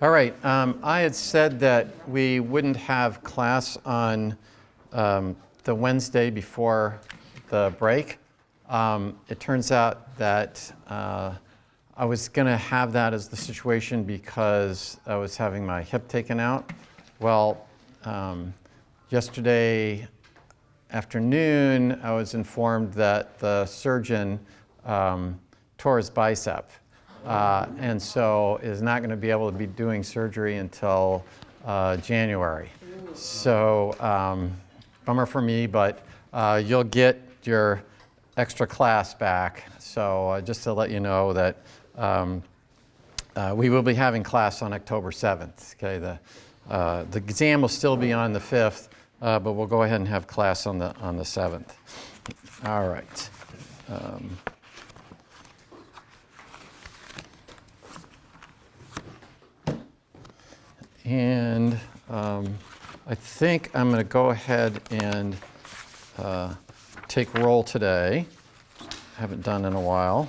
All right. I had said that we wouldn't have class on the Wednesday before the break. It turns out that I was going to have that as the situation because I was having my hip taken out. Well, yesterday afternoon, I was informed that the surgeon tore his bicep. And so is not going to be able to be doing surgery until January. So bummer for me, but you'll get your extra class back. So just to let you know that we will be having class on October 7th. Okay, the exam will still be on the 5th, but we'll go ahead and have class on the 7th. All right. And I think I'm going to go ahead and take roll today. Haven't done in a while.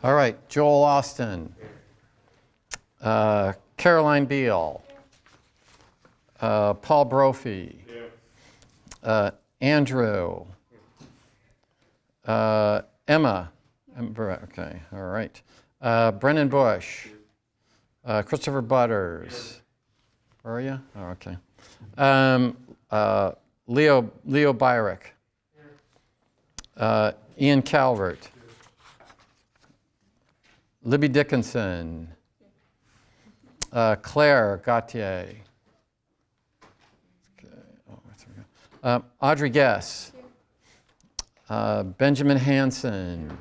All right, Joel Austin, Caroline Beal, Paul Brophy, Andrew, Emma, okay, all right, Brennan Bush, Christopher Butters. Where are you? Oh, okay. Leo Byrick. Ian Calvert. Libby Dickinson. Claire Gautier. Okay. Audrey Guess. Benjamin Hansen.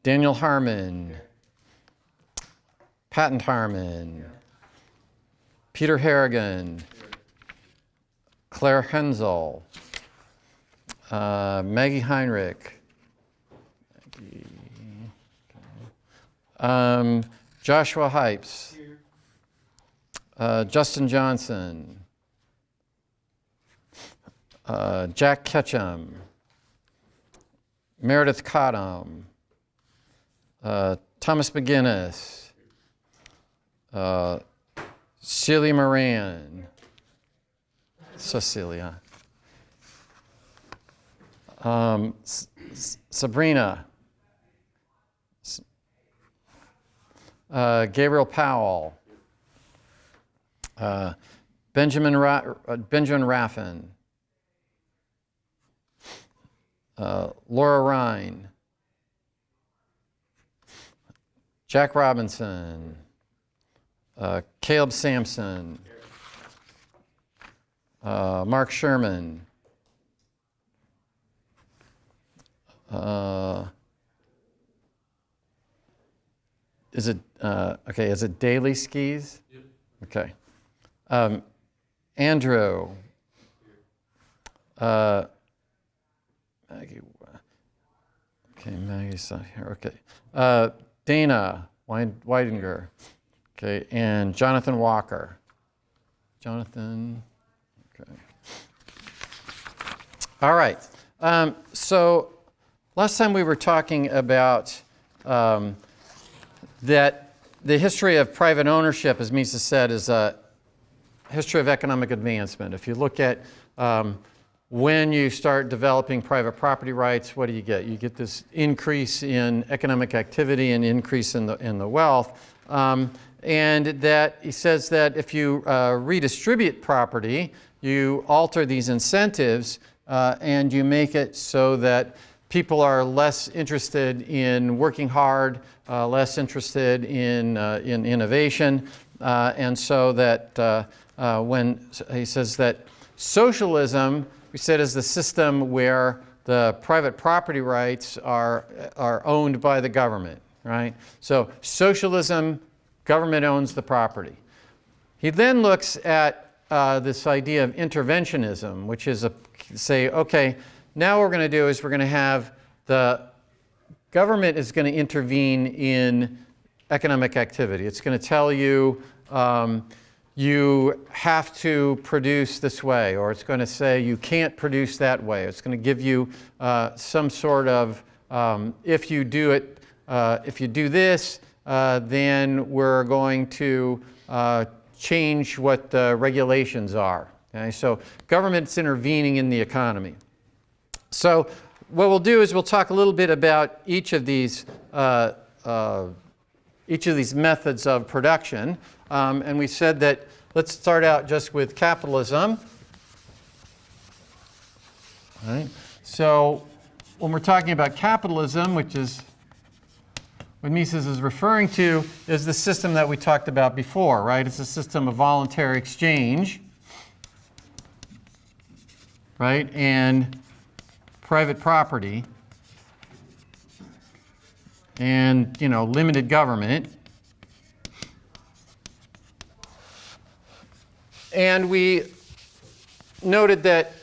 Daniel Harmon. Patton Harmon, Peter Harrigan, Claire Hensel, Maggie Heinrich, Joshua Hypes, Justin Johnson, Jack Ketchum, Meredith Cottom, Thomas McGinnis, Celia Moran, Cecilia, Sabrina, Gabriel Powell, Benjamin Raffin, Laura Ryan, Jack Robinson, Caleb Sampson, Mark Sherman, is it Daily Skis? Yep. Okay. Andrew, Maggie, okay, Maggie's not here, okay. Dana Weidinger. Okay, and Jonathan Walker. Jonathan, okay. All right, so last time we were talking about that the history of private ownership, as Mises said, is a history of economic advancement. If you look at when you start developing private property rights, what do? You get this increase in economic activity and increase in the wealth. And that he says that if you redistribute property, you alter these incentives and you make it so that people are less interested in working hard, less interested in innovation, and so that when he says that socialism, we said, is the system where the private property rights are owned by the government, right? So socialism, government owns the property. He then looks at this idea of interventionism, which is say, okay, now what we're going to do is we're going to have the government is going to intervene in economic activity. It's going to tell you you have to produce this way, or it's going to say you can't produce that way. It's going to give you some sort of, if you do it if you do this, then we're going to change what the regulations are. Okay? So government's intervening in the economy. So what we'll do is we'll talk a little bit about each of these methods of production. And we said that let's start out just with capitalism. All right. So when we're talking about capitalism, which is what Mises is referring to, is the system that we talked about before, right? It's a system of voluntary exchange, right? And private property and, limited government. And we noted that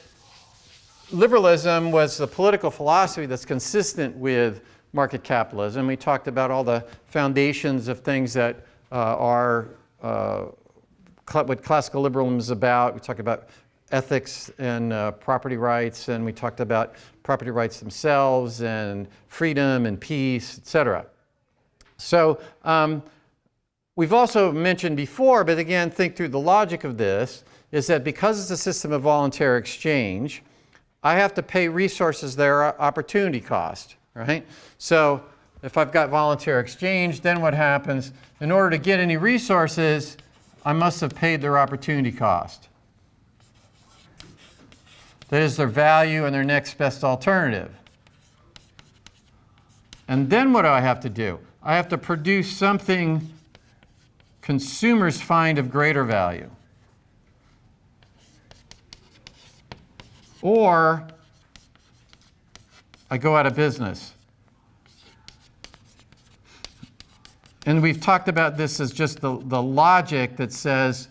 liberalism was the political philosophy that's consistent with market capitalism. We talked about all the foundations of things that are what classical liberalism is about. We talked about ethics and property rights, and we talked about property rights themselves and freedom and peace, etc. So we've also mentioned before, but again, think through the logic of this, is that because it's a system of voluntary exchange, I have to pay resources their opportunity cost, right? So if I've got voluntary exchange, then what happens? In order to get any resources, I must have paid their opportunity cost. That is their value and their next best alternative. And then what do I have to do? I have to produce something consumers find of greater value. Or I go out of business. And we've talked about this as just the logic that says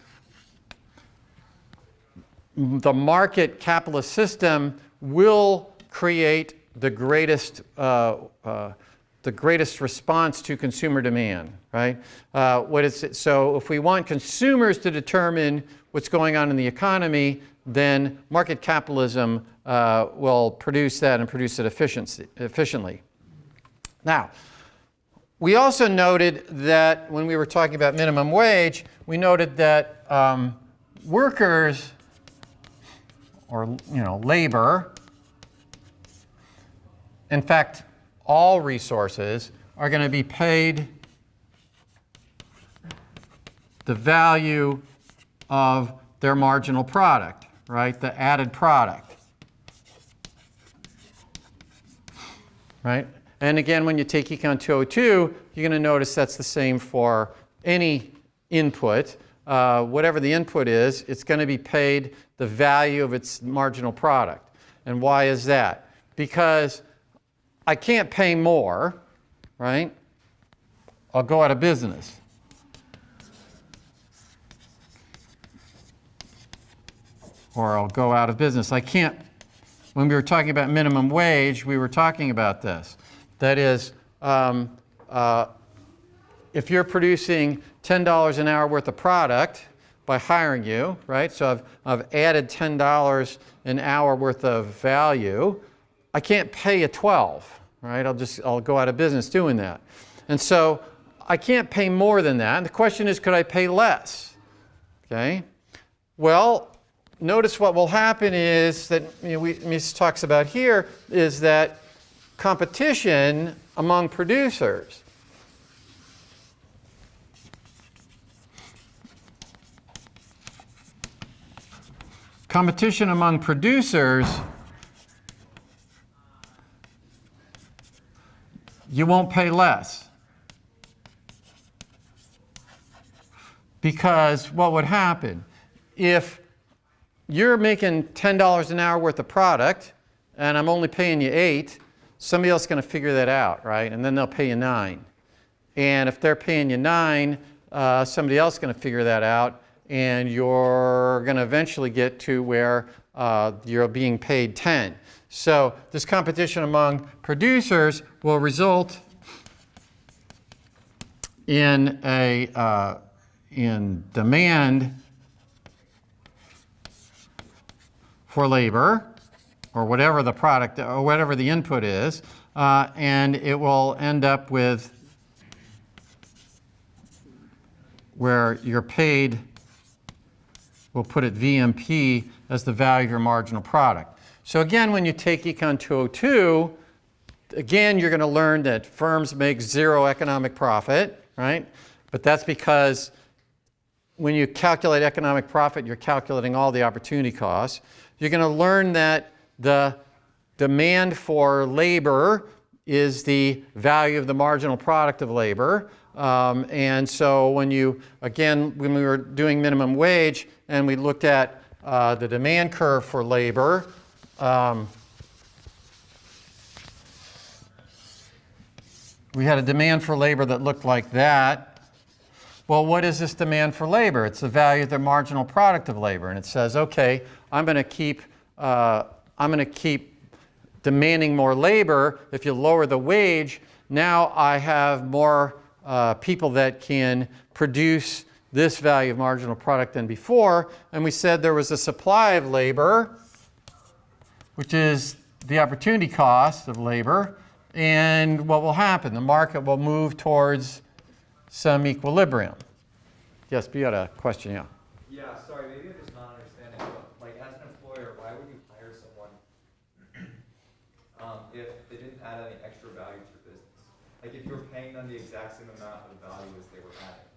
the market capitalist system will create the greatest response to consumer demand, right? So if we want consumers to determine what's going on in the economy, then market capitalism will produce that and produce it efficiently. Now, we also noted that when we were talking about minimum wage, we noted that workers, or labor, in fact, all resources are going to be paid the value of their marginal product, right? The added product, right? And again, when you take Econ 202, you're going to notice that's the same for any input. Whatever the input is, it's going to be paid the value of its marginal product. And why is that? Because I can't pay more, right? I'll go out of business. Or I'll go out of business. I can't, when we were talking about minimum wage, we were talking about this. That is, if you're producing $10 an hour worth of product by hiring you, right? So I've added $10 an hour worth of value. I can't pay you 12, right? I'll go out of business doing that. And so I can't pay more than that. And the question is, could I pay less? Okay. Well, notice what will happen is that Mises talks about here is that competition among producers. Competition among producers, you won't pay less. Because what would happen? If you're making $10 an hour worth of product and I'm only paying you $8, somebody else is going to figure that out, right? And then they'll pay you $9. And if they're paying you $9, somebody else is going to figure that out, and you're going to eventually get to where you're being paid $10. So this competition among producers will result in in demand for labor, or whatever the product, or whatever the input is, and it will end up with where you're paid, we'll put it VMP as the value of your marginal product. So again, when you take Econ 202, again, you're going to learn that firms make zero economic profit, right? But that's because when you calculate economic profit, you're calculating all the opportunity costs. You're going to learn that the demand for labor is the value of the marginal product of labor. And so when you, again, when we were doing minimum wage and we looked at the demand curve for labor, we had a demand for labor that looked like that. Well, what is this demand for labor? It's the value of the marginal product of labor. And it says, okay, I'm going to keep demanding more labor. If you lower the wage, now I have more people that can produce this value of marginal product than before. And we said there was a supply of labor, which is the opportunity cost of labor. And what will happen? The market will move towards some equilibrium. Yes, but you had a question, yeah. Yeah, sorry, maybe I'm just not understanding, but like as an employer, why would you hire someone if they didn't add any extra value to your business? Like if you were paying them the exact same amount of value as they were adding,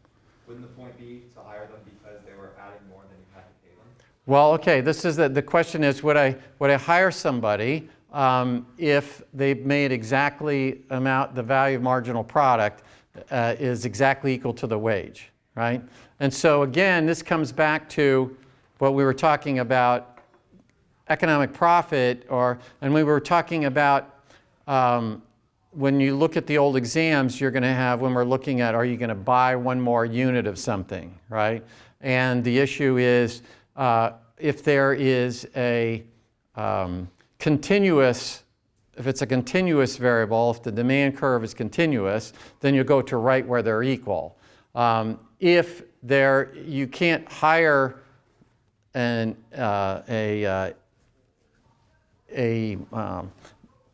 wouldn't the point be to hire them because they were adding more than you had to pay them? Well, okay, this is the question is, would I hire somebody if they made exactly the value of marginal product is exactly equal to the wage, right? And so again, this comes back to what we were talking about, economic profit, and we were talking about when you look at the old exams, you're going to have, when we're looking at, are you going to buy one more unit of something, right? And the issue is, if there is a continuous, if it's a continuous variable, if the demand curve is continuous, then you go to right where they're equal. If you can't hire a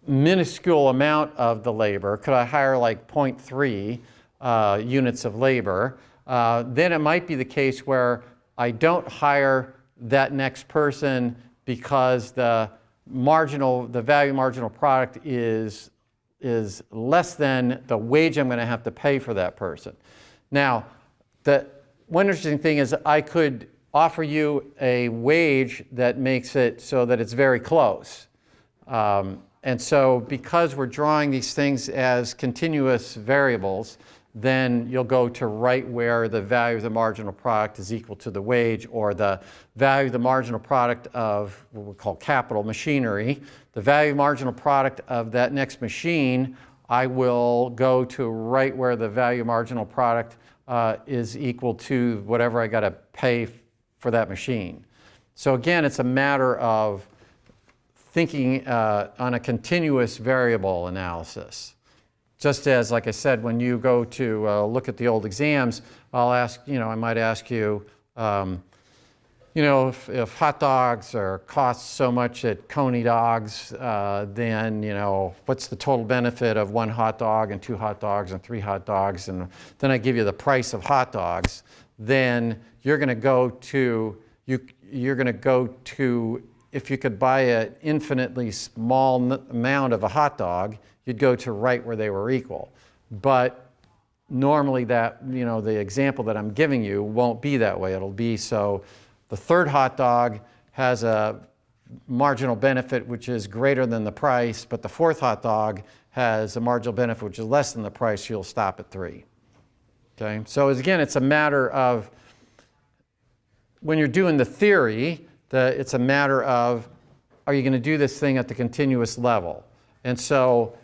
minuscule amount of the labor, could I hire like 0.3 units of labor, then it might be the case where I don't hire that next person because the value marginal product is less than the wage I'm going to have to pay for that person. Now, one interesting thing is I could offer you a wage that makes it so that it's very close. And so because we're drawing these things as continuous variables, then you'll go to right where the value of the marginal product is equal to the wage, or the value of the marginal product of what we call capital machinery. The value of marginal product of that next machine, I will go to right where the value of marginal product is equal to whatever I got to pay for that machine. So again, it's a matter of thinking on a continuous variable analysis. Just as, like I said, when you go to look at the old exams, I might ask you, if hot dogs cost so much at Coney Dogs, then, what's the total benefit of 1 hot dog and 2 hot dogs and 3 hot dogs? And then I give you the price of hot dogs. Then you're going to go to, if you could buy an infinitely small amount of a hot dog, you'd go to right where they were equal. But normally the example that I'm giving you won't be that way. It'll be so the 3rd hot dog has a marginal benefit which is greater than the price, but the 4th hot dog has a marginal benefit which is less than the price, you'll stop at 3. Okay? So again, it's a matter of, when you're doing the theory, it's a matter of, are you going to do this thing at the continuous level? And so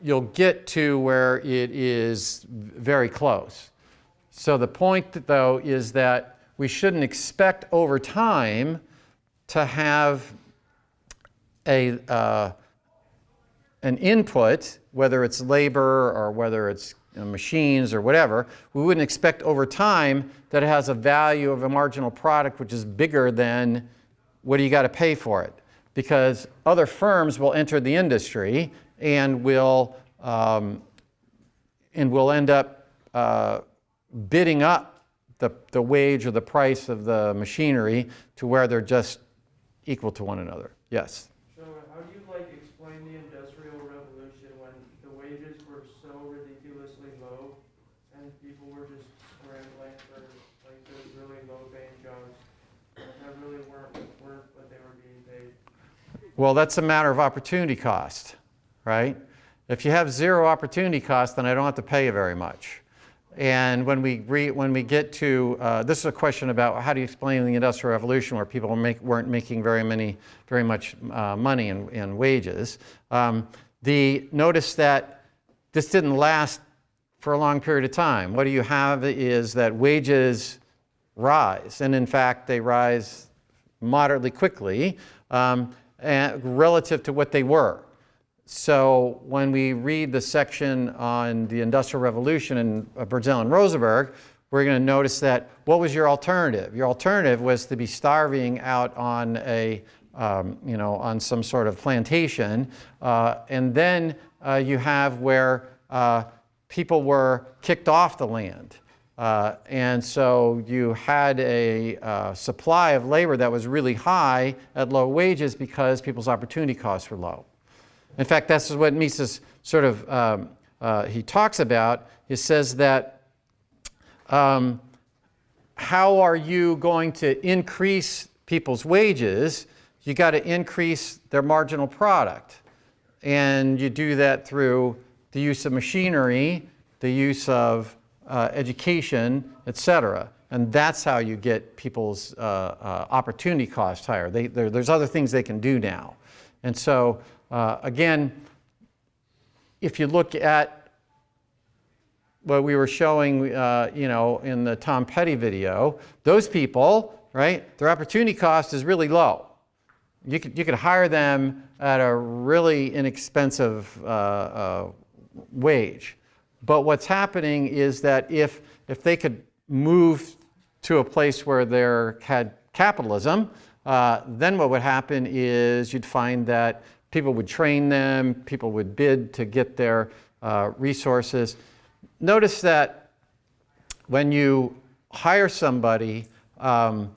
you'll get to where it is very close. So the point, though, is that we shouldn't expect over time to have an input, whether it's labor or whether it's machines or whatever. We wouldn't expect over time that it has a value of a marginal product which is bigger than what do you got to pay for it. Because other firms will enter the industry and will end up bidding up the wage or the price of the machinery to where they're just equal to one another. Yes? So how do you explain the Industrial Revolution when the wages were so ridiculously low and people were just scrambling for those really low paying jobs that really weren't worth what they were being paid? Well, that's a matter of opportunity cost, right? If you have zero opportunity cost, then I don't have to pay you very much. And when we get to, this is a question about how do you explain the Industrial Revolution where people weren't making very much money in wages. Notice that this didn't last for a long period of time. What you have is that wages rise, and in fact they rise moderately quickly relative to what they were. So when we read the section on the Industrial Revolution in Brazil and Rosenberg, we're going to notice that what was your alternative? Your alternative was to be starving out on on some sort of plantation, and then you have where people were kicked off the land. And so you had a supply of labor that was really high at low wages because people's opportunity costs were low. In fact, that's what Mises sort of, he talks about. He says that how are you going to increase people's wages? You got to increase their marginal product. And you do that through the use of machinery, the use of education, etc. And that's how you get people's opportunity costs higher. There's other things they can do now. And so, again, if you look at what we were showing, in the Tom Petty video, those people, right, their opportunity cost is really low. You could hire them at a really inexpensive wage. But what's happening is that if they could move to a place where there had capitalism, then what would happen is you'd find that people would train them, people would bid to get their resources. Notice that when you hire somebody, you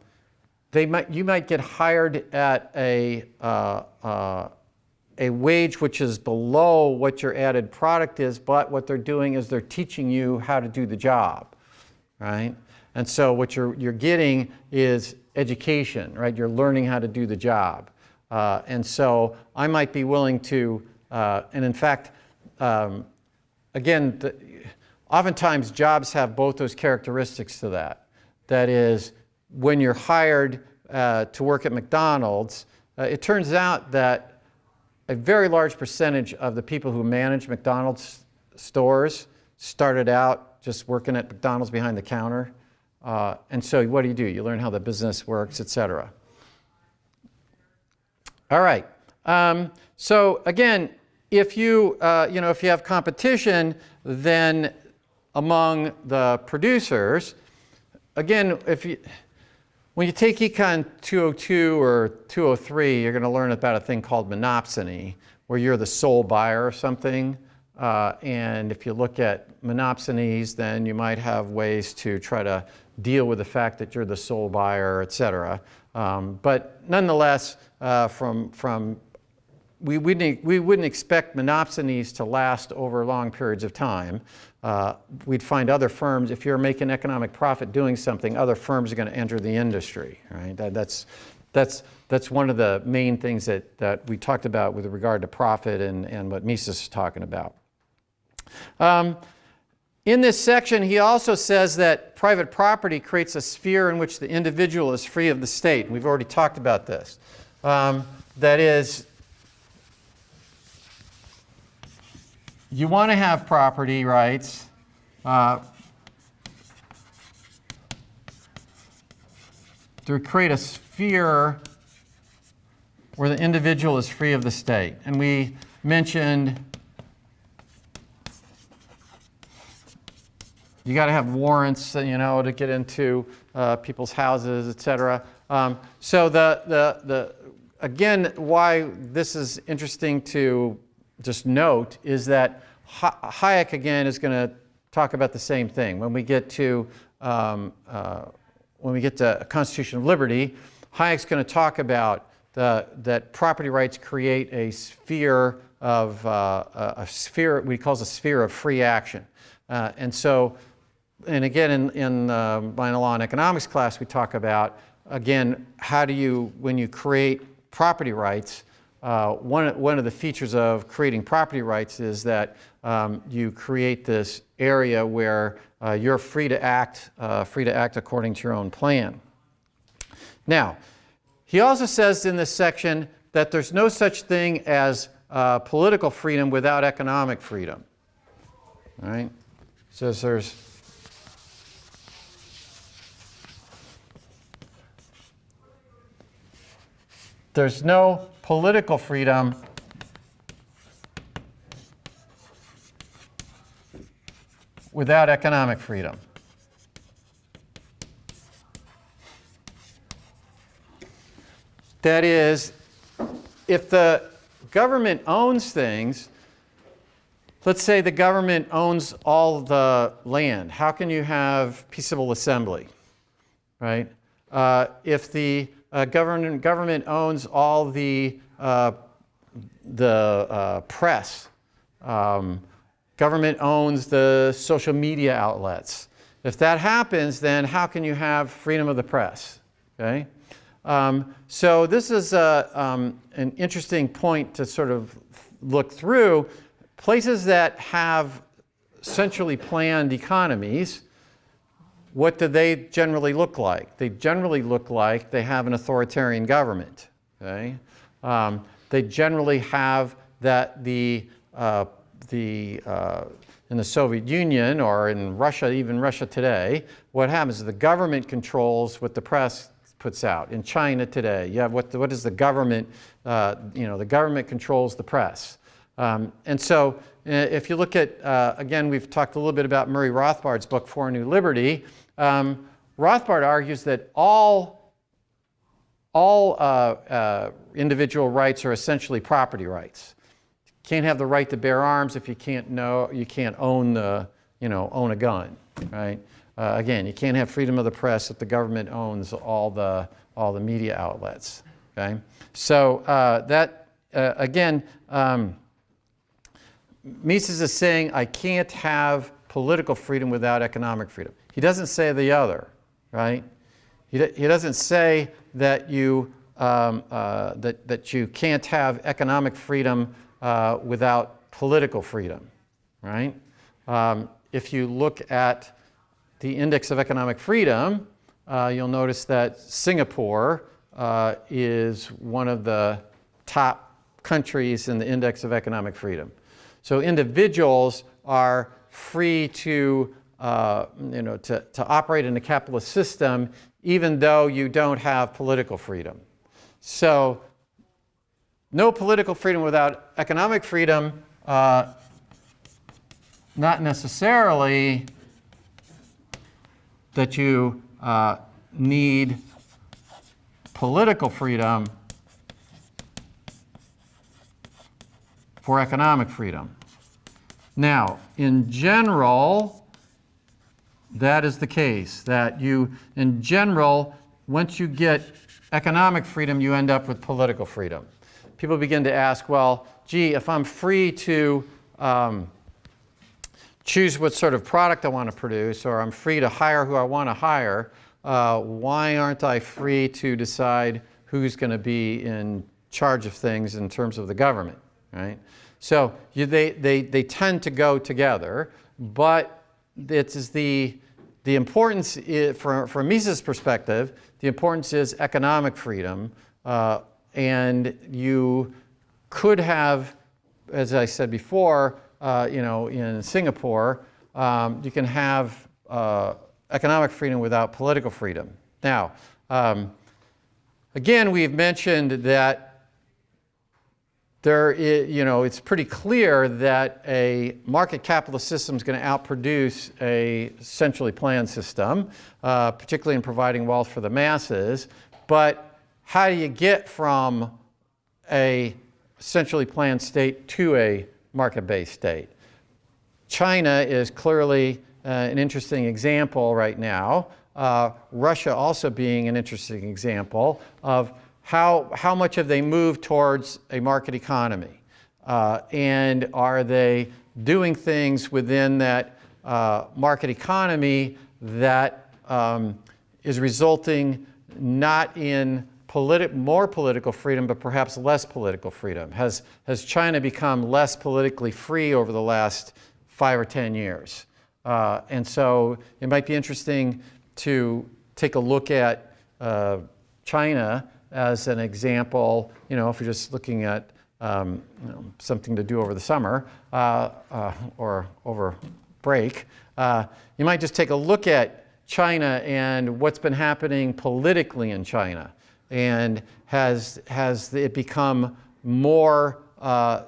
might get hired at a wage which is below what your added product is, but what they're doing is they're teaching you how to do the job, right? And so what you're getting is education, right? You're learning how to do the job. And so I might be willing to, and in fact, again, oftentimes jobs have both those characteristics to that. That is, when you're hired to work at McDonald's, it turns out that a very large percentage of the people who manage McDonald's stores started out just working at McDonald's behind the counter. And so what do? You learn how the business works, etc. All right. So again, if you have competition, then among the producers, again, when you take Econ 202 or 203, you're going to learn about a thing called monopsony, where you're the sole buyer of something. And if you look at monopsonies, then you might have ways to try to deal with the fact that you're the sole buyer, etc. But nonetheless, we wouldn't expect monopsonies to last over long periods of time. We'd find other firms, if you're making economic profit doing something, other firms are going to enter the industry, right? That's one of the main things that we talked about with regard to profit and what Mises is talking about. In this section, he also says that private property creates a sphere in which the individual is free of the state. We've already talked about this. That is, you want to have property rights to create a sphere where the individual is free of the state. And we mentioned you got to have warrants, to get into people's houses, etc. So again, why this is interesting to just note is that Hayek again is going to talk about the same thing. When we get to when we get to Constitution of Liberty, Hayek's going to talk about that property rights create a sphere of what he calls a sphere of free action. And again, in my law and economics class, we talk about, again, how do you, when you create property rights, one of the features of creating property rights is that you create this area where you're free to act according to your own plan. Now, he also says in this section that there's no such thing as political freedom without economic freedom. All right? Says there's no political freedom without economic freedom. That is, if the government owns things, let's say the government owns all the land, how can you have peaceable assembly, right? If the government owns all the press, government owns the social media outlets. If that happens, then how can you have freedom of the press? Okay? So this is an interesting point to sort of look through. Places that have centrally planned economies, what do they generally look like? They generally look like they have an authoritarian government. Okay? They generally have that in the Soviet Union or in Russia, even Russia today, what happens is the government controls what the press puts out. In China today, you have what is the government? The government controls the press. And so, if you look at again, we've talked a little bit about Murray Rothbard's book For a New Liberty. Rothbard argues that all individual rights are essentially property rights. You can't have the right to bear arms if you can't own a gun, right? Again, you can't have freedom of the press if the government owns all the media outlets. Okay, so again, Mises is saying I can't have political freedom without economic freedom. He doesn't say the other, right? He doesn't say that you that you can't have economic freedom without political freedom, right? If you look at the Index of Economic Freedom, you'll notice that Singapore is one of the top countries in the Index of Economic Freedom. So individuals are free to operate in a capitalist system even though you don't have political freedom. So no political freedom without economic freedom, not necessarily that you need political freedom for economic freedom. Now, in general, that is the case, that in general, once you get economic freedom, you end up with political freedom. People begin to ask, well, gee, if I'm free to choose what sort of product I want to produce, or I'm free to hire who I want to hire, why aren't I free to decide who's going to be in charge of things in terms of the government, right? So they tend to go together, but it is the importance from Mises' perspective, the importance is economic freedom, and you could have, as I said before, in Singapore, you can have economic freedom without political freedom. Now, again, we've mentioned that it's pretty clear that a market capitalist system is going to outproduce a centrally planned system, particularly in providing wealth for the masses. But how do you get from a centrally planned state to a market-based state? China is clearly an interesting example right now. Russia also being an interesting example of how much have they moved towards a market economy? And are they doing things within that market economy that is resulting not in more political freedom, but perhaps less political freedom? Has China become less politically free over the last 5 or 10 years? And so it might be interesting to take a look at China as an example, if you're just looking at something to do over the summer or over break. You might just take a look at China and what's been happening politically in China. And has it become more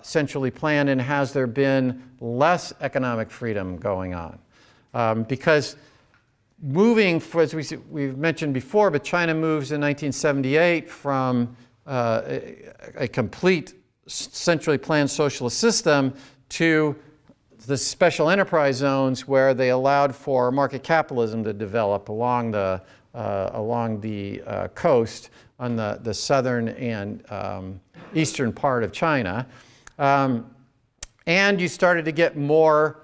centrally planned, and has there been less economic freedom going on? Because moving, as we've mentioned before, but China moves in 1978 from a complete centrally planned socialist system to the special enterprise zones where they allowed for market capitalism to develop along the coast on the southern and eastern part of China. And you started to get more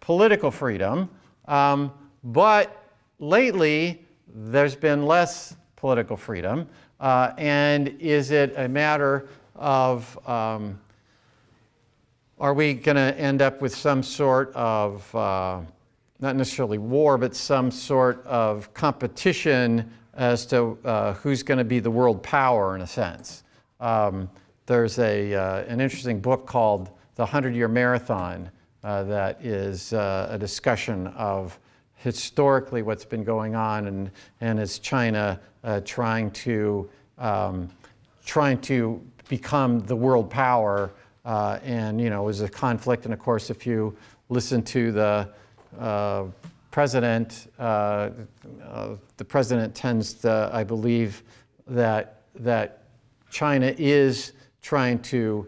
political freedom. But lately, there's been less political freedom. And is it a matter of, are we going to end up with some sort of, not necessarily war, but some sort of competition as to who's going to be the world power, in a sense? There's an interesting book called The 100-Year Marathon that is a discussion of historically what's been going on, and is China trying to become the world power, and is a conflict. And of course, if you listen to the president tends to, I believe, that China is trying to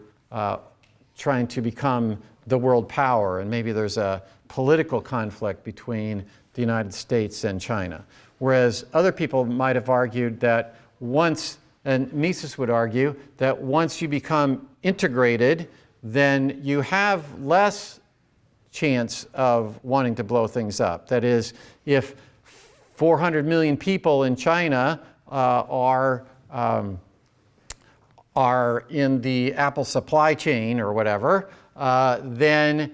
become the world power, and maybe there's a political conflict between the United States and China. Whereas other people might have argued that once, and Mises would argue, that once you become integrated, then you have less chance of wanting to blow things up. That is, if 400 million people in China are in the Apple supply chain or whatever, then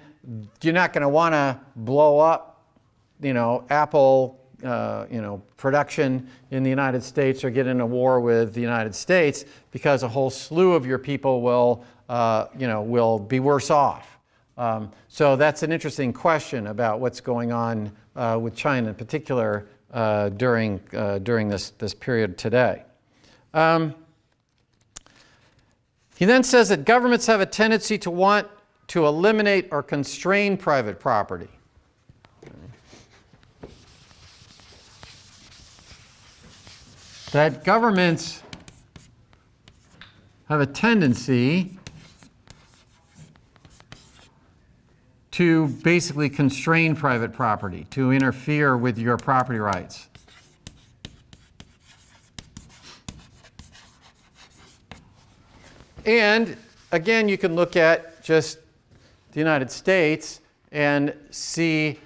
you're not going to want to blow up, Apple, production in the United States, or get in a war with the United States, because a whole slew of your people will be worse off. So that's an interesting question about what's going on with China in particular during this period today. He then says that governments have a tendency to want to eliminate or constrain private property. That governments have a tendency to basically constrain private property, to interfere with your property rights. And again, you can look at just the United States and see,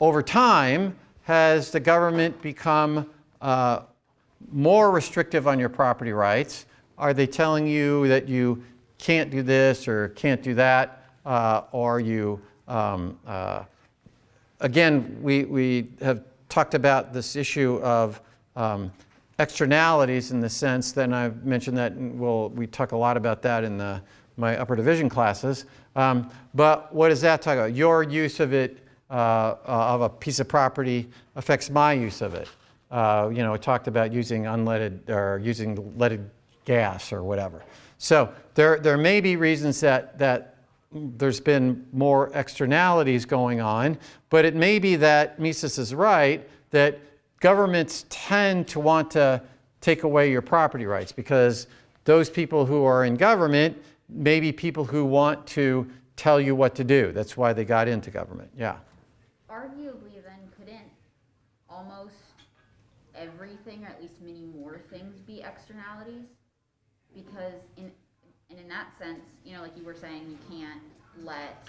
over time, has the government become more restrictive on your property rights? Are they telling you that you can't do this or can't do that? Or you, again, we have talked about this issue of externalities, in the sense that, and I've mentioned that, we talk a lot about that in my upper division classes. But what does that talk about? Your use of it, of a piece of property, affects my use of it. It talked about using unleaded or using leaded gas or whatever. So there may be reasons that there's been more externalities going on, but it may be that Mises is right, that governments tend to want to take away your property rights, because those people who are in government may be people who want to tell you what to do. That's why they got into government. Yeah. arguably then couldn't almost everything, or at least many more things, be externalities? Because in that sense, you know, like you were saying, you can't let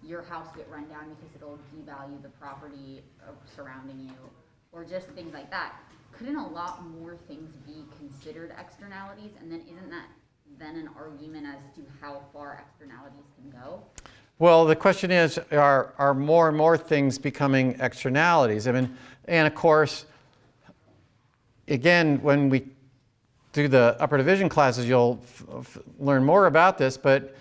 your house get run down because it'll devalue the property surrounding you, or just things like that. Couldn't a lot more things be considered externalities? And then isn't that then an argument as to how far externalities can go? Well, the question is, are more and more things becoming externalities? I mean, and of course, again, when we do the upper division classes, you'll learn more about this, but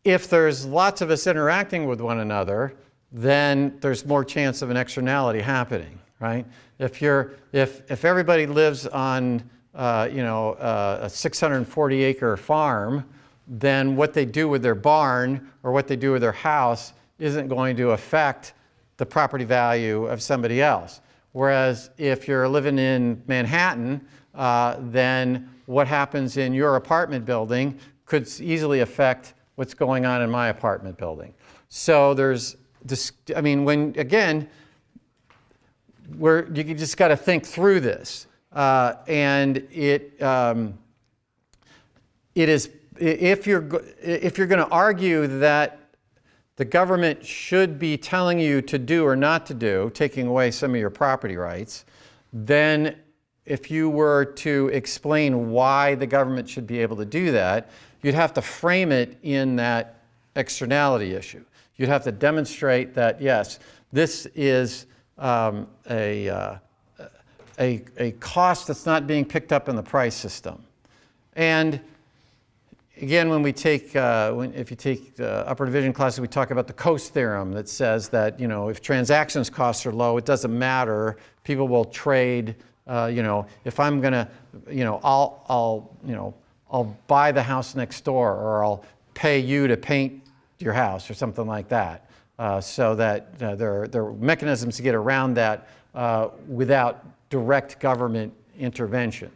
if there's lots of us interacting with one another, then there's more chance of an externality happening, right? If everybody lives on a 640-acre farm, then what they do with their barn or what they do with their house isn't going to affect the property value of somebody else. Whereas if you're living in Manhattan, then what happens in your apartment building could easily affect what's going on in my apartment building. So there's this, I mean, you just got to think through this. And it is, if you're going to argue that the government should be telling you to do or not to do, taking away some of your property rights, then if you were to explain why the government should be able to do that, you'd have to frame it in that externality issue. You'd have to demonstrate that, yes, this is a cost that's not being picked up in the price system. And again, when we take, if you take upper division classes, we talk about the Coase theorem that says that, you know, if transactions costs are low, it doesn't matter. People will trade. If I'm going to, I'll buy the house next door, or I'll pay you to paint your house, or something like that. So that there are mechanisms to get around that without direct government intervention.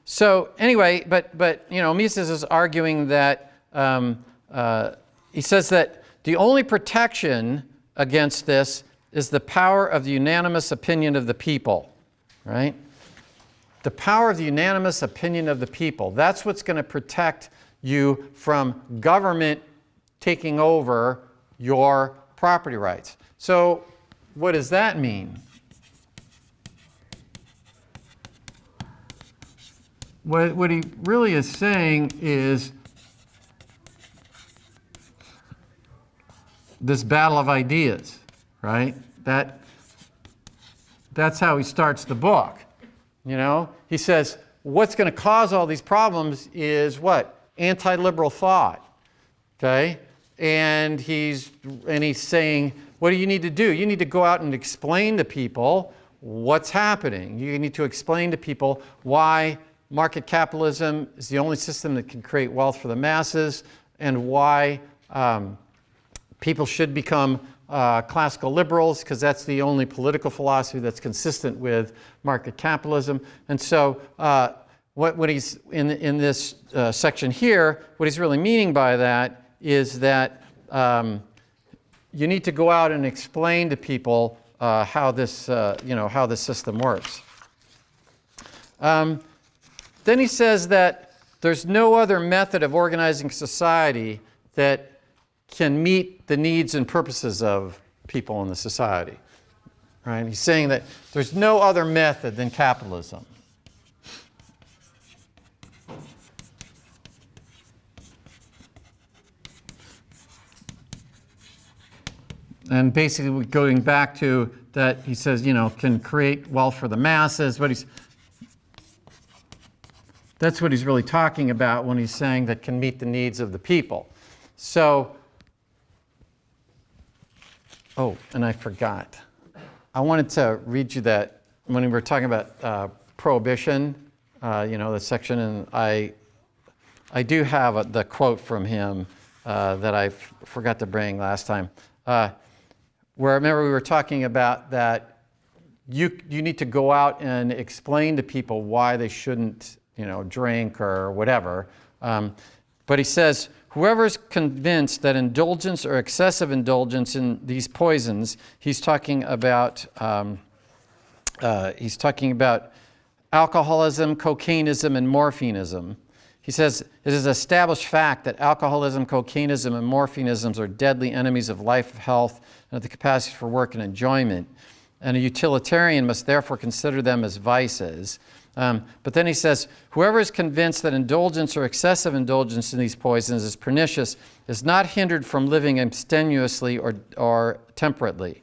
So anyway, but Mises is arguing that he says that the only protection against this is the power of the unanimous opinion of the people, right? The power of the unanimous opinion of the people. That's what's going to protect you from government taking over your property rights. So what does that mean? What he really is saying is this battle of ideas, right? That's how he starts the book. You know, he says what's going to cause all these problems is what? Anti-liberal thought. Okay? And he's saying, what do you need to do? You need to go out and explain to people what's happening. You need to explain to people why market capitalism is the only system that can create wealth for the masses, and why people should become classical liberals, because that's the only political philosophy that's consistent with market capitalism. And so what he's in this section here, what he's really meaning by that is that you need to go out and explain to people how this system works. Then he says that there's no other method of organizing society that can meet the needs and purposes of people in the society. Right? He's saying that there's no other method than capitalism. And basically going back to that, he says, can create wealth for the masses. That's what he's really talking about when he's saying that can meet the needs of the people. So, oh, and I forgot. I wanted to read you that when we were talking about prohibition, the section, and I do have the quote from him that I forgot to bring last time. Where I remember we were talking about that you need to go out and explain to people why they shouldn't drink or whatever. But he says, whoever is convinced that indulgence or excessive indulgence in these poisons, he's talking about alcoholism, cocainism, and morphinism. He says, it is an established fact that alcoholism, cocainism, and morphinism are deadly enemies of life, of health, and of the capacity for work and enjoyment. And a utilitarian must therefore consider them as vices. But then he says, whoever is convinced that indulgence or excessive indulgence in these poisons is pernicious is not hindered from living abstemiously or temperately.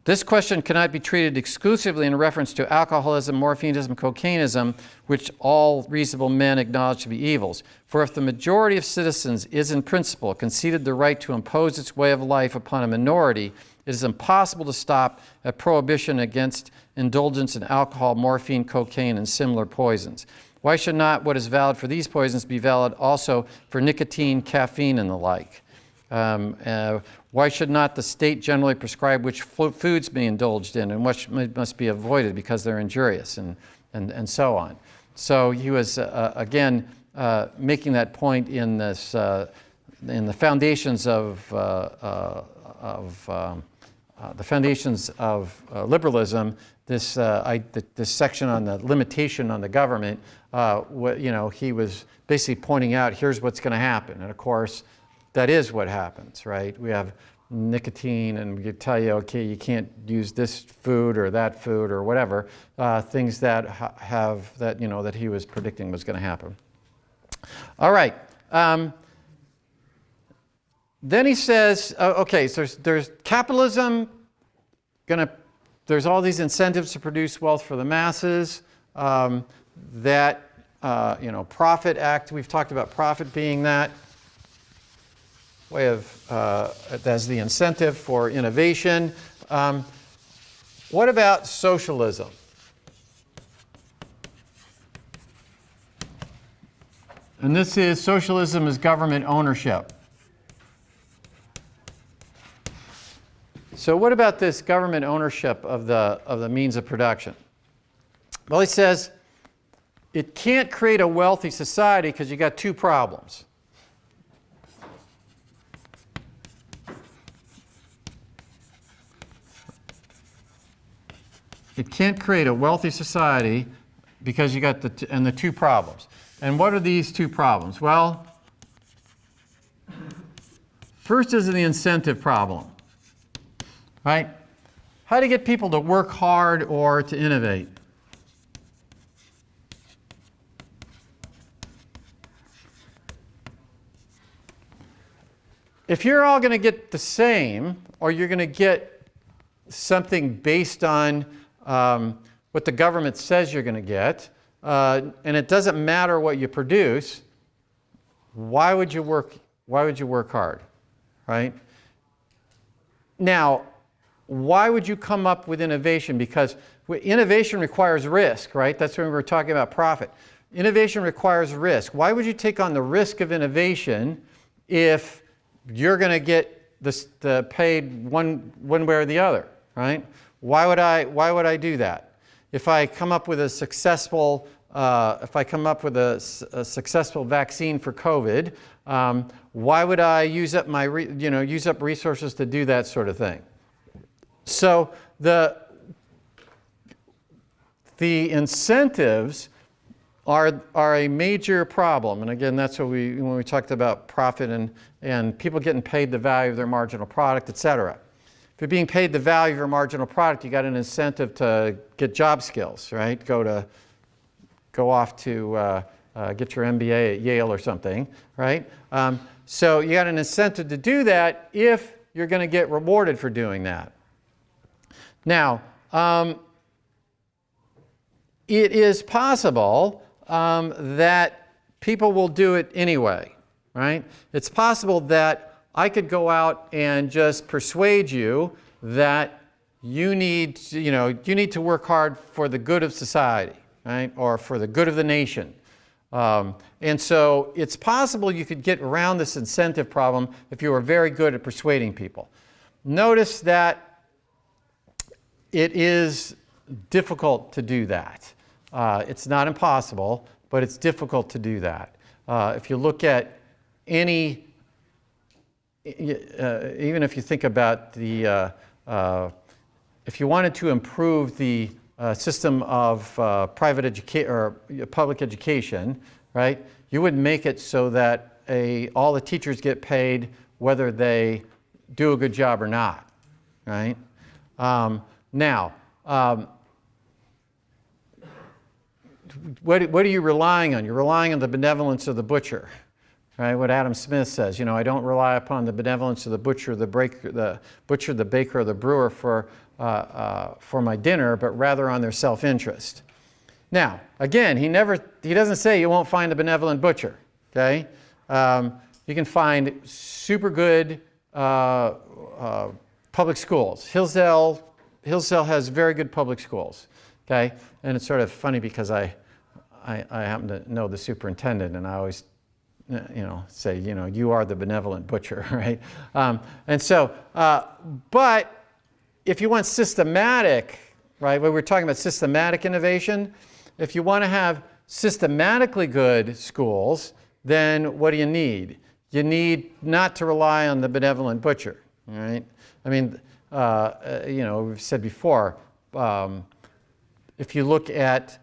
This question cannot be treated exclusively in reference to alcoholism, morphinism, cocainism, which all reasonable men acknowledge to be evils. For if the majority of citizens is in principle conceded the right to impose its way of life upon a minority, it is impossible to stop a prohibition against indulgence in alcohol, morphine, cocaine, and similar poisons. Why should not what is valid for these poisons be valid also for nicotine, caffeine, and the like? Why should not the state generally prescribe which foods be indulged in and what must be avoided because they're injurious, and so on? So he was again making that point in this in the foundations of liberalism. This this section on the limitation on the government. He was basically pointing out, here's what's going to happen, and of course, that is what happens, right? We have nicotine, and we tell you, okay, you can't use this food or that food or whatever, things that have that that he was predicting was going to happen. All right. Then he says, okay, so there's capitalism. There's all these incentives to produce wealth for the masses. Profit Act. We've talked about profit being that way of as the incentive for innovation. What about socialism? And this is socialism is government ownership. So what about this government ownership of the means of production? Well, he says it can't create a wealthy society because you got two problems. It can't create a wealthy society because you got the two problems. And what are these two problems? Well, first is the incentive problem, right? How to get people to work hard or to innovate. If you're all going to get the same, or you're going to get something based on what the government says you're going to get, and it doesn't matter what you produce, why would you work hard, right? Now, why would you come up with innovation? Because innovation requires risk, right? That's when we were talking about profit. Innovation requires risk. Why would you take on the risk of innovation if you're going to get the paid one way or the other, right? Why would I do that? If I come up with a successful successful vaccine for COVID, why would I use up resources to do that sort of thing? So the incentives are a major problem, and again, that's what when we talked about profit and people getting paid the value of their marginal product, etc. If you're being paid the value of your marginal product, you got an incentive to get job skills, right? Go off to get your MBA at Yale or something, right? So you got an incentive to do that if you're going to get rewarded for doing that. Now, it is possible that people will do it anyway, right? It's possible that I could go out and just persuade you that you need to work hard for the good of society, right? Or for the good of the nation. And so it's possible you could get around this incentive problem if you were very good at persuading people. Notice that it is difficult to do that. It's not impossible, but it's difficult to do that. If you look at any, even if you think about the, if you wanted to improve the system of private education or public education, right? You would make it so that all the teachers get paid whether they do a good job or not, right? Now, what are you relying on? You're relying on the benevolence of the butcher, right? What Adam Smith says, I don't rely upon the benevolence of the butcher, the baker, or the brewer for my dinner, but rather on their self-interest. Now, again, he doesn't say you won't find a benevolent butcher, okay? You can find super good public schools. Hillsdale has very good public schools, okay? And it's sort of funny because I happen to know the superintendent, and I always, say, you are the benevolent butcher, right? And so, but if you want systematic, right? When we're talking about systematic innovation, if you want to have systematically good schools, then what do you need? You need not to rely on the benevolent butcher, right? I mean, we've said before, if you look at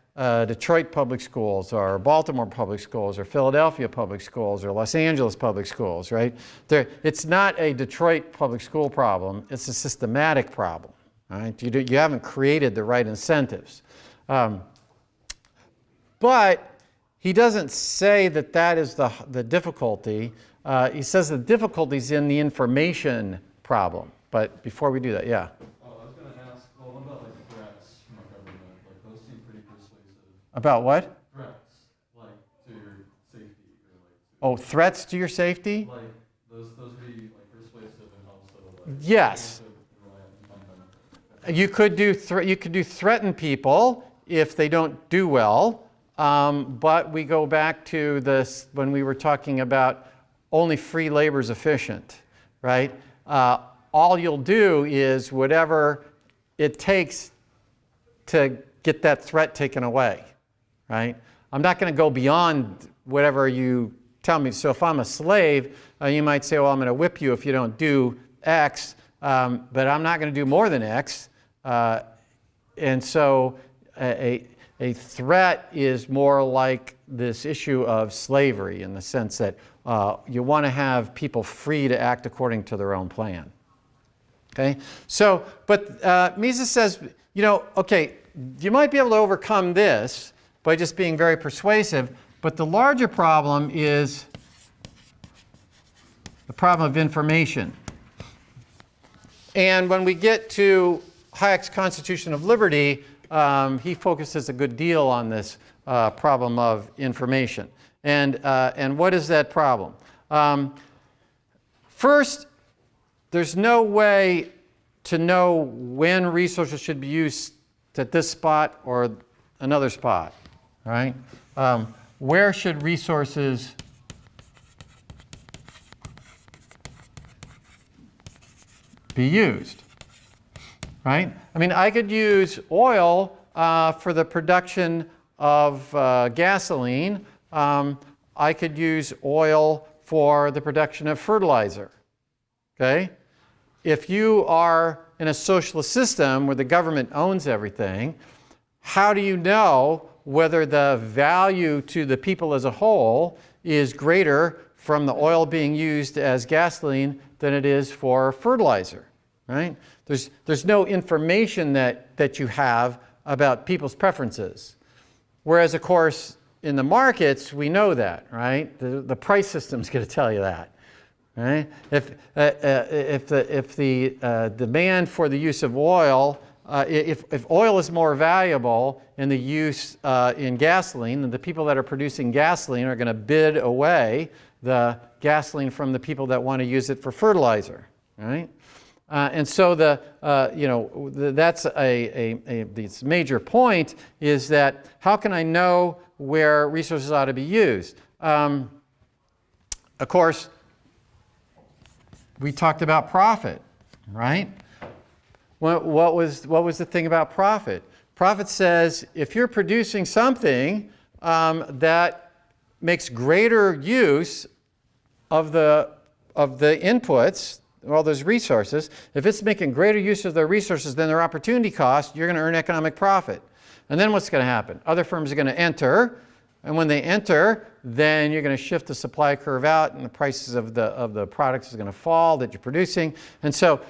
Detroit public schools or Baltimore public schools or Philadelphia public schools or Los Angeles public schools, right? It's not a Detroit public school problem, it's a systematic problem, right? You haven't created the right incentives. But he doesn't say that is the difficulty. He says the difficulty is in the information problem. But before we do that, yeah. Oh, I was going to ask, what about threats from our government? Those seem pretty persuasive. About what? Threats, to your safety. Oh, threats to your safety? Those would be persuasive and also yes. You could do threaten people if they don't do well. But we go back to this when we were talking about only free labor is efficient, right? All you'll do is whatever it takes to get that threat taken away, right? I'm not going to go beyond whatever you tell me. So if I'm a slave, you might say, well, I'm going to whip you if you don't do X, but I'm not going to do more than X. And so a threat is more like this issue of slavery in the sense that you want to have people free to act according to their own plan. Okay, so, but Mises says, okay, you might be able to overcome this by just being very persuasive, but the larger problem is the problem of information. And when we get to Hayek's Constitution of Liberty, he focuses a good deal on this problem of information. And what is that problem? First, there's no way to know when resources should be used at this spot or another spot, right? Where should resources be used, right? I mean, I could use oil for the production of gasoline. I could use oil for the production of fertilizer, okay? If you are in a socialist system where the government owns everything, how do you know whether the value to the people as a whole is greater from the oil being used as gasoline than it is for fertilizer, right? There's no information that you have about people's preferences. Whereas, of course, in the markets, we know that, right? The price system's going to tell you that. Right? If the demand for the use of oil, if oil is more valuable in the use in gasoline, then the people that are producing gasoline are going to bid away the gasoline from the people that want to use it for fertilizer, right? And so that's this major point is that how can I know where resources ought to be used? Of course, we talked about profit, right? What was the thing about profit? Profit says if you're producing something that makes greater use of the inputs, all those resources, if it's making greater use of their resources than their opportunity cost, you're going to earn economic profit. And then what's going to happen? Other firms are going to enter, and when they enter, then you're going to shift the supply curve out, and the prices of the products is going to fall that you're producing. And so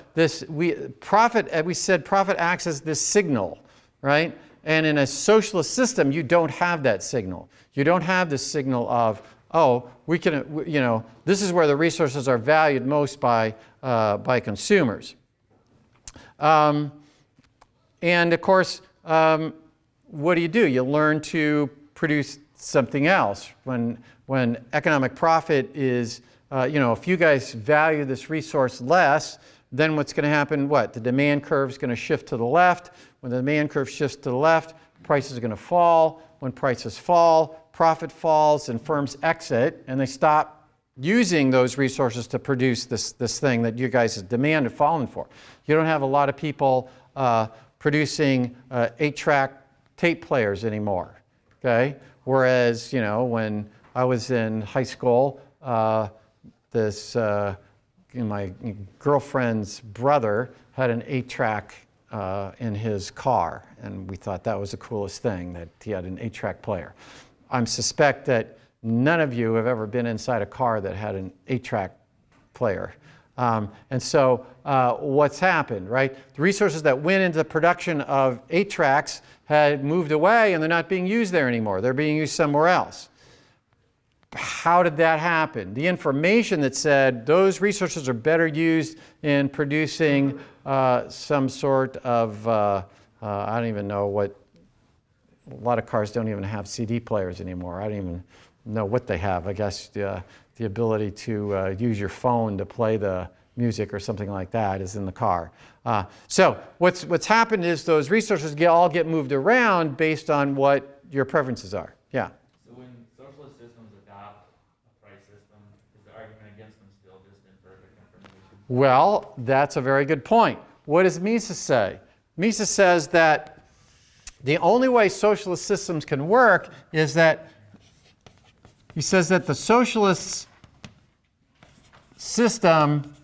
profit acts as this signal, right? And in a socialist system, you don't have that signal. You don't have this signal of, oh, we can, this is where the resources are valued most by consumers. And of course, what do? You learn to produce something else. When economic profit is, if you guys value this resource less, then what's going to happen? The demand curve is going to shift to the left. When the demand curve shifts to the left, prices are going to fall. When prices fall, profit falls, and firms exit, and they stop using those resources to produce this thing that you guys' demand have fallen for. You don't have a lot of people producing 8-track tape players anymore, okay? Whereas, when I was in high school, my girlfriend's brother had an 8-track in his car, and we thought that was the coolest thing, that he had an 8-track player. I suspect that none of you have ever been inside a car that had an 8-track player. And so what's happened, right? The resources that went into the production of 8-tracks had moved away, and they're not being used there anymore. They're being used somewhere else. How did that happen? The information that said those resources are better used in producing some sort of, I don't even know what, a lot of cars don't even have CD players anymore. I don't even know what they have. I guess the ability to use your phone to play the music or something like that is in the car. So what's happened is those resources all get moved around based on what your preferences are. Yeah? So when socialist systems adopt a price system, is the argument against them still just imperfect information? Well, that's a very good point. What does Mises say? Mises says that the only way socialist systems can work is that he says that the socialist system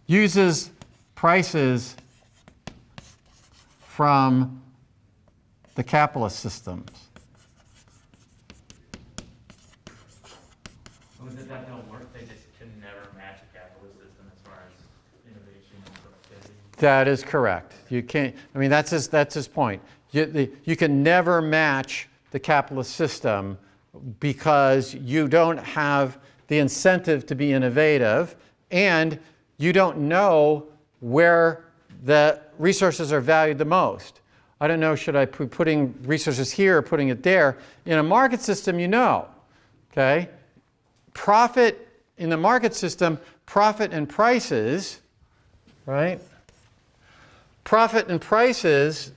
uses prices from the capitalist systems. Was it that don't work? They just can never match a capitalist system as far as innovation and productivity? That is correct. You can't, that's his point. You can never match the capitalist system because you don't have the incentive to be innovative, and you don't know where the resources are valued the most. I don't know, should I be putting resources here or putting it there? In a market system, you know, okay? Profit in the market system, profit and prices, right? Profit and prices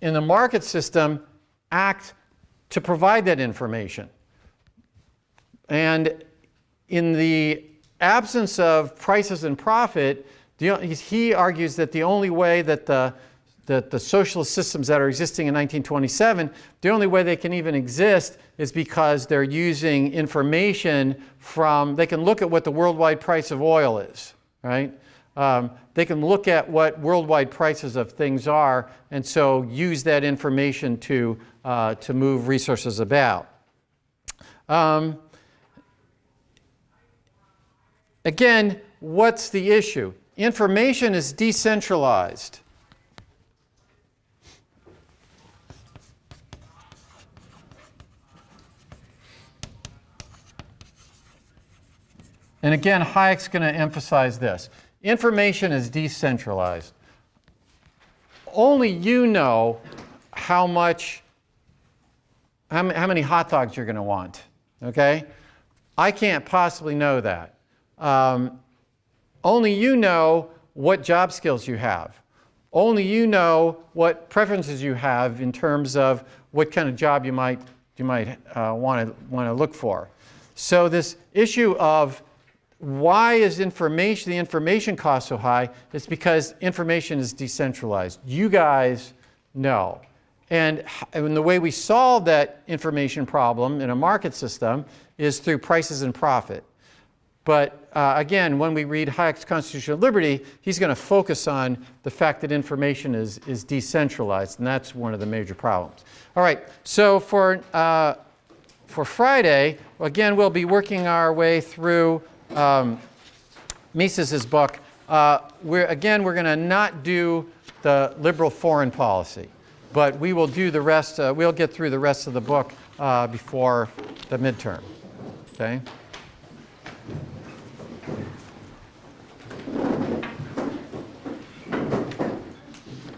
in the market system act to provide that information. And in the absence of prices and profit, he argues that the only way that the socialist systems that are existing in 1927, the only way they can even exist is because they're using information from, they can look at what the worldwide price of oil is, right? They can look at what worldwide prices of things are, and so use that information to move resources about. Again, what's the issue? Information is decentralized. And again, Hayek's going to emphasize this. Information is decentralized. Only you know how many hot dogs you're going to want, okay? I can't possibly know that. Only you know what job skills you have. Only you know what preferences you have in terms of what kind of job you might want to look for. So this issue of why is the information cost so high? It's because information is decentralized. You guys know. And the way we solve that information problem in a market system is through prices and profit. But again, when we read Hayek's Constitution of Liberty, he's going to focus on the fact that information is decentralized, and that's one of the major problems. All right, so for Friday, again, we'll be working our way through Mises's book. We're going to not do the liberal foreign policy, but we will do the rest. We'll get through the rest of the book before the midterm. Okay.